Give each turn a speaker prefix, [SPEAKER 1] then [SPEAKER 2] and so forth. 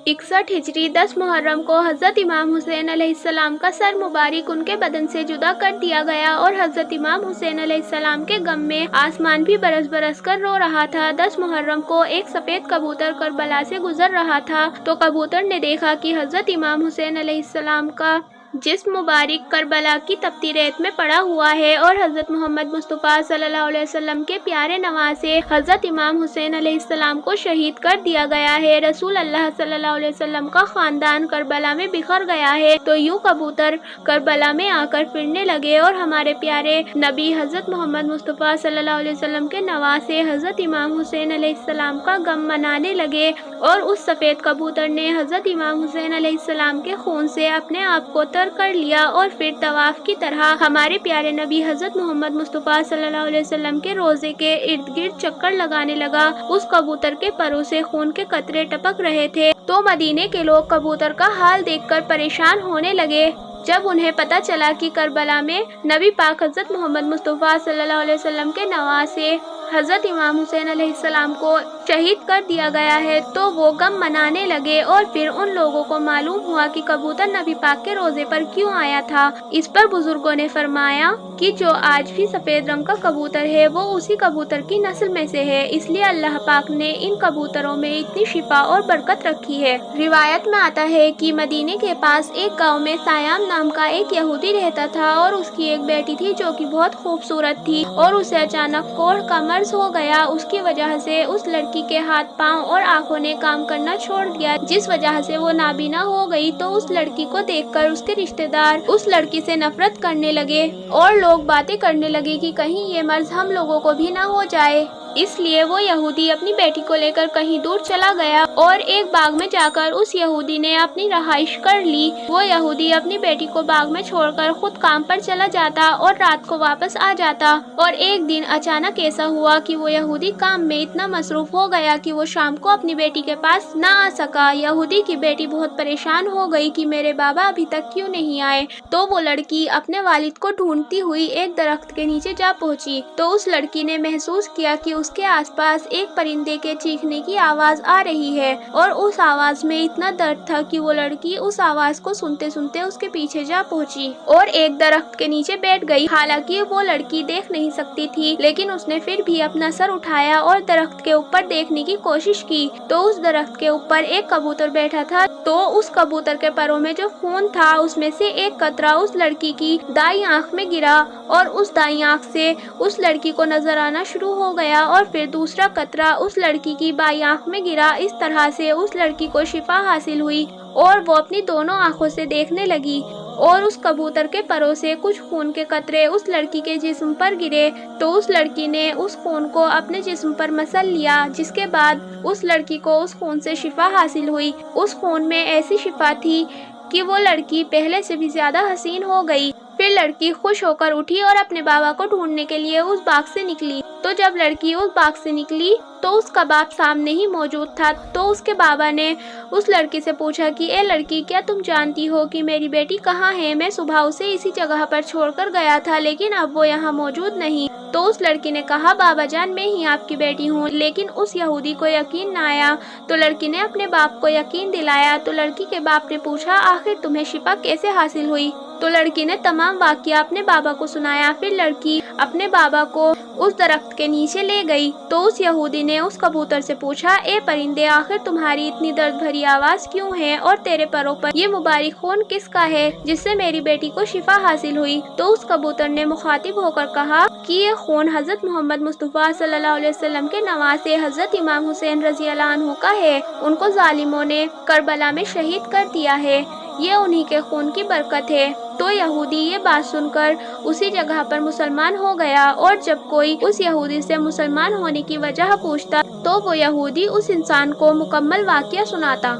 [SPEAKER 1] 61 हिजरी 10 मुहर्रम को हज़रत इमाम हुसैन अलैहिस्सलाम का सर मुबारक उनके बदन से जुदा कर दिया गया और हज़रत इमाम हुसैन अलैहिस्सलाम के गम में आसमान भी बरस बरस कर रो रहा था। 10 मुहर्रम को एक सफ़ेद कबूतर करबला से गुजर रहा था तो कबूतर ने देखा कि हज़रत इमाम हुसैन अलैहिस्सलाम का जिस्म मुबारक करबला की तपती रेत में पड़ा हुआ है और हज़रत मोहम्मद मुस्तफ़ा सल्लल्लाहु अलैहि वसल्लम के प्यारे नवासे हज़रत इमाम हुसैन अलैहिस्सलाम को शहीद कर दिया गया है। रसूल अल्लाह सल्लल्लाहु अलैहि वसल्लम का खानदान करबला में बिखर गया है। तो यूं कबूतर करबला में आकर फिरने लगे और हमारे प्यारे नबी हज़रत मोहम्मद मुस्तफ़ा सल्लल्लाहु अलैहि वसल्लम के नवासे हज़रत इमाम हुसैन अलैहिस्सलाम का गम मनाने लगे और उस सफ़ेद कबूतर ने हज़रत इमाम हुसैन अलैहिस्सलाम के खून से अपने आप को कर लिया और फिर तवाफ की तरह हमारे प्यारे नबी हज़रत मोहम्मद मुस्तफ़ा सल्लल्लाहु अलैहि वसल्लम के रोज़े के इर्द गिर्द चक्कर लगाने लगा। उस कबूतर के परों से खून के कतरे टपक रहे थे तो मदीने के लोग कबूतर का हाल देखकर परेशान होने लगे। जब उन्हें पता चला कि करबला में नबी पाक हज़रत मोहम्मद मुस्तफ़ा सल्लल्लाहु अलैहि वसल्लम के नवासे हज़रत इमाम हुसैन अलैहिस्सलाम को शहीद कर दिया गया है तो वो गम मनाने लगे और फिर उन लोगों को मालूम हुआ कि कबूतर नबी पाक के रोज़े पर क्यों आया था। इस पर बुजुर्गों ने फरमाया कि जो आज भी सफ़ेद रंग का कबूतर है वो उसी कबूतर की नस्ल में से है, इसलिए अल्लाह पाक ने इन कबूतरों में इतनी शिफा और बरकत रखी है। रिवायत में आता है कि मदीने के पास एक गाँव में सायाम नाम का एक यहूदी रहता था और उसकी एक बेटी थी जो कि बहुत खूबसूरत थी और उसे अचानक कोढ़ का मर्ज हो गया। उसकी वजह से उस लड़की के हाथ पांव और आंखों ने काम करना छोड़ दिया जिस वजह से वो नाबीना हो गई। तो उस लड़की को देखकर उसके रिश्तेदार उस लड़की से नफरत करने लगे और लोग बातें करने लगे कि कहीं ये मर्ज हम लोगों को भी ना हो जाए। इसलिए वो यहूदी अपनी बेटी को लेकर कहीं दूर चला गया और एक बाग में जाकर उस यहूदी ने अपनी रहाइश कर ली। वो यहूदी अपनी बेटी को बाग में छोड़कर खुद काम पर चला जाता और रात को वापस आ जाता। और एक दिन अचानक ऐसा हुआ कि वो यहूदी काम में इतना मसरूफ हो गया कि वो शाम को अपनी बेटी के पास ना आ सका। यहूदी की बेटी बहुत परेशान हो गई कि मेरे बाबा अभी तक क्यों नहीं आए। तो वो लड़की अपने वालिद को ढूंढती हुई एक दरख्त के नीचे जा पहुंची तो उस लड़की ने महसूस किया कि उसके आसपास एक परिंदे के चीखने की आवाज आ रही है और उस आवाज में इतना दर्द था कि वो लड़की उस आवाज को सुनते सुनते उसके पीछे जा पहुंची और एक दरख्त के नीचे बैठ गई। हालांकि वो लड़की देख नहीं सकती थी लेकिन उसने फिर भी अपना सर उठाया और दरख्त के ऊपर देखने की कोशिश की तो उस दरख्त के ऊपर एक कबूतर बैठा था। तो उस कबूतर के परों में जो खून था उसमें से एक कतरा उस लड़की की दाईं आंख में गिरा और उस दाईं आंख से उस लड़की को नजर आना शुरू हो गया और फिर दूसरा कतरा उस लड़की की बाईं आंख में गिरा। इस तरह से उस लड़की को शिफा हासिल हुई और वो अपनी दोनों आंखों से देखने लगी और उस कबूतर के परों से कुछ खून के कतरे उस लड़की के जिस्म पर गिरे तो उस लड़की ने उस खून को अपने जिस्म पर मसल लिया जिसके बाद उस लड़की को उस खून से शिफा हासिल हुई। उस खून में ऐसी शिफा थी कि वो लड़की पहले से भी ज्यादा हसीन हो गई। फिर लड़की खुश होकर उठी और अपने बाबा को ढूंढने के लिए उस बाग से निकली। तो जब लड़की उस बाग से निकली तो उसका बाप सामने ही मौजूद था। तो उसके बाबा ने उस लड़की से पूछा कि ए लड़की, क्या तुम जानती हो कि मेरी बेटी कहाँ है? मैं सुबह उसे इसी जगह पर छोड़कर गया था लेकिन अब वो यहाँ मौजूद नहीं। तो उस लड़की ने कहा, बाबा जान, मैं ही आपकी बेटी हूँ। लेकिन उस यहूदी को यकीन न आया। तो लड़की ने अपने बाप को यकीन दिलाया। तो लड़की के बाप ने पूछा, आखिर तुम्हें शिफा कैसे हासिल हुई? तो लड़की ने तमाम वाकया अपने बाबा को सुनाया। फिर लड़की अपने बाबा को उस दरख्त के नीचे ले गई। तो उस यहूदी ने उस कबूतर से पूछा, ए परिंदे, आखिर तुम्हारी इतनी दर्द भरी आवाज क्यों है और तेरे परों पर ये मुबारक खून किसका है जिससे मेरी बेटी को शिफा हासिल हुई? तो उस कबूतर ने मुखातिब होकर कहा कि ये खून हजरत मोहम्मद मुस्तफ़ा सल्लल्लाहु अलैहि वसल्लम के नवासे हजरत इमाम हुसैन रज़ी अल्लाह अन्हु का है। उनको जालिमों ने करबला में शहीद कर दिया है। ये उन्हीं के खून की बरकत है। तो यहूदी ये बात सुनकर उसी जगह पर मुसलमान हो गया और जब कोई उस यहूदी से मुसलमान होने की वजह पूछता तो वो यहूदी उस इंसान को मुकम्मल वाकया सुनाता।